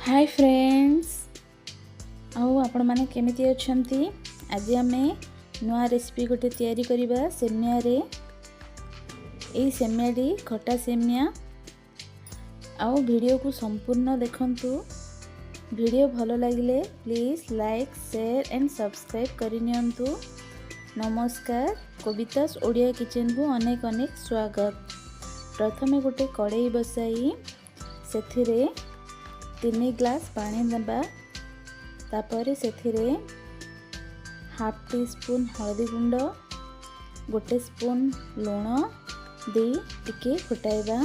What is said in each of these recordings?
Hi friends आओ आपण माने केमिति अछंती। आज आमे नुआ रेसिपी गोटे तयारी करिबा सेमिया रे। एई सेमिया डी खटा सेमिया। आओ वीडियो को संपूर्ण देखंतु। वीडियो भलो लागिले please like share and subscribe करिनियंतु। नमस्कार, कवितास ओडिया किचन को अनेक अनेक स्वागत। प्रथमे गोटे कड़ाई बसाई सेथिरे 3 ग्लास पानी देबा। तापर सेथिरे हाफ टी स्पून हळदी गुंड, गोटे स्पून लूण दे टिके फुटाइबा।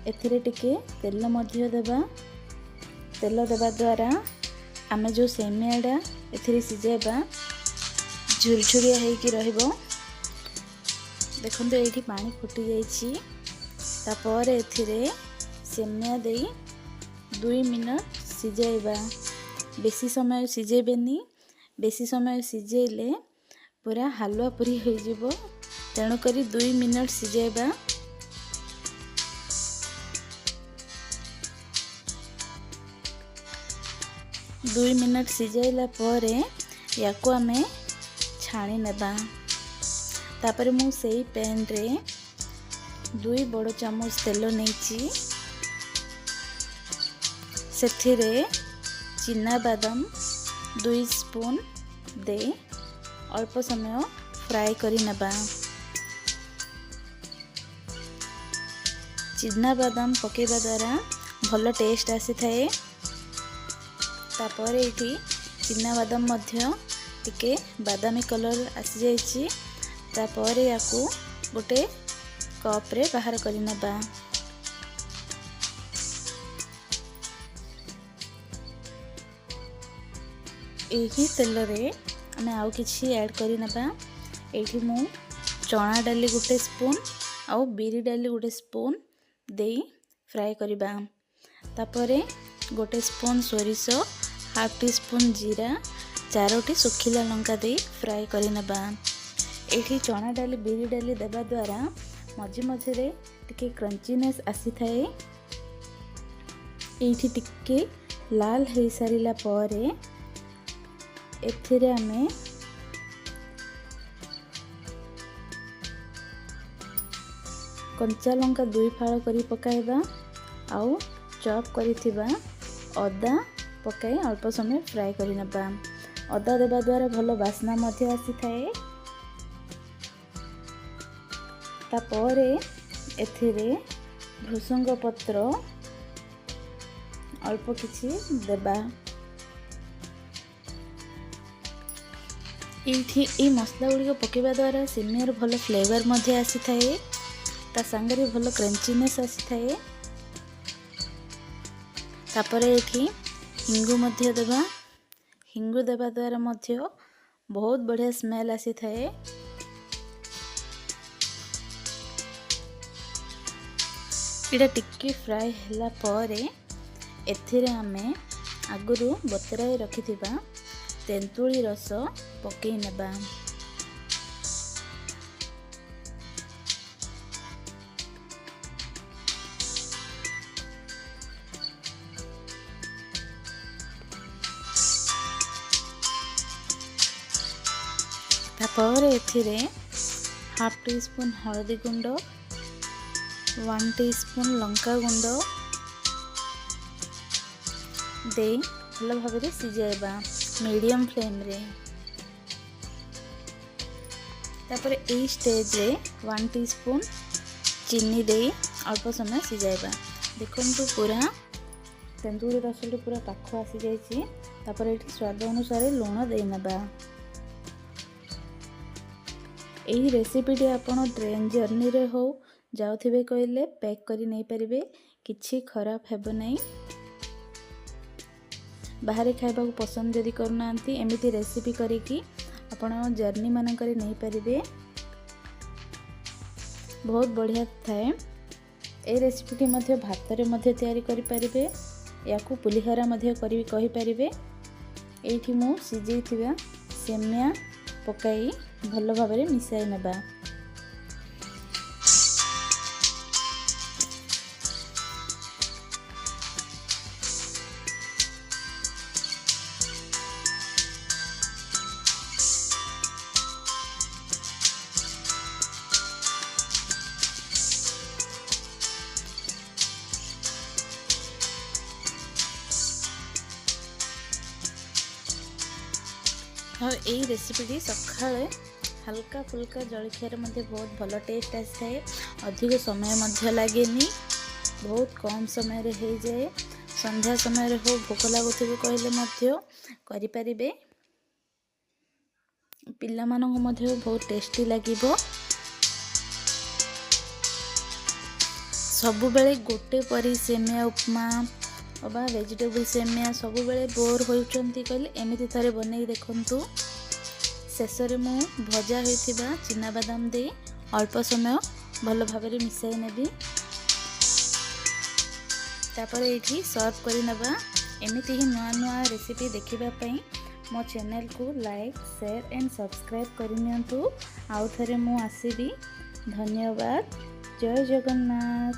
एथिरे टिके तेल मध्य देबा। तेल देबा द्वारा आमे जो सेमियाडा एथिरे सिजेबा झुरझुरिया हेकी रहइबो। देखंतु एठी पानी फुटी जाईछि। तापर एथिरे सेमिया देई 2 मिनट सिझाइबा। बेसी समय सिझेबेनी, बेसी समय सिझेले पूरा हलवा पूरी हो जिवो। तेणु करी 2 मिनट सिझाइबा। दुई मिनट सिझाइला परे याको आमे छाणी नेबा। तापर मु सेई पैन रे 2 बड़ चामच तेल नेछि। सेथिरे चिना बादाम 2 स्पून दे अल्प समय फ्राई करी नेबा। चिना बादाम पकेबा द्वारा भल टेस्ट आसी थाए। तापर एठी चिना बादाम मध्य टिके बादामी कलर आसी जाइछि। तापर याकू गोटे कप रे बाहर करी नेबा। एही तेल रे आमे आउ किछि ऐड करी नेबा। एठी मु चना डाली गोटे स्पून आउ बिरी डाली गोटे स्पून देई फ्राई करिबा। तापरे गोटे स्पून सोरिष, हाफ टी स्पून जीरा, 4टी सुखिला लंका देई फ्राई करी नेबा। एठी चना डाली बिरी डाली देबा द्वारा मझे मझे रे टिके क्रंचीनेस आसी थाए। एठी टिके लाल हे सारिला परे एथिरे आमे कंचा लंका 2 फाळ करी पकाइबा। आउ चॉप करिथिबा अदा पकाई अल्प समय फ्राई करी नेबा। अदा देबा द्वारा भलो बास्ना मध्य आसी थाए। तापरे एथिरे भृसंग पत्र अल्प किछि देबा। एठी ए मसला गुड़ी पकेबा द्वारा सेमियार भल फ्लेवर मध्य आसी थाए। ता संगरे भल क्रंचीनेस आसी थाए। तापर एठी हिंगु मध्य देबा। हिंगु देबा द्वारा मध्य बहुत बढ़िया स्मेल आसी थाए। इडा टिक्की फ्राई हैला परे एथिरे आमे आगुरु बतराई रखिथिबा तेंतुली रस पकई नेबा। तापर एथिरे हाफ टी स्पून हळदी गुंड, 1 टी स्पून लंका गुंड दे भल भाबरे सिझाइबा मीडियम फ्लेम रे। तापर ए स्टेज रे 1 टी स्पून चीनी दे अल्प समय सिझाइबा। देखंतु पूरा तेंतुली रसटी पूरा पाख आसी जाइछि। तापर एठी स्वाद अनुसार लूण दे नेबा। एही रेसिपीटी आपण ट्रेन जर्नी रे हो जाउथिबे कहले पैक करी नै परिबे, किछि खराब हेबो नै। बाहर खाइबा को पसंद जदि करूनांती एमिति रेसिपी करिकी आपण जर्नी मानकरे नहीं पारिबे। बहुत बढ़िया थाए। ए रेसिपीटी मध्य भातरे मध्य तयारी करि पारिबे। याकू पुलिहरा मध्य करि कहि पारिबे। एठी मु सिजेइथिबा सेमिया पकाई भल भाबरे मिसाई नेबा। और यही रेसिपीटी सकाळे हल्का फुल्का जलखियार बहुत भल टेस्ट आए अधिक समय लगे बहुत कम समय हो जाए संध्या समय हो भोक लगुवे कहले करें पिला बहुत टेस्टी लगे सबु बेले गोटे परी सेमिया उपमा अबा वेजिटेबल सेमिया सबु बेले बोर होउचंती कहले एमिति थरे बनै देखंतु शेष में मु भजा होइथिबा चिना बादाम दे अल्प समय भल भाव मिसाई नेबी तापर एठी सर्व करि नबा एमिति ही नुआ नुआ रेसिपी देखिबा पई मो चैनल को लाइक शेयर एंड सब्सक्राइब करनियंतु आउ थरे मु आसीबी धन्यवाद जय जगन्नाथ।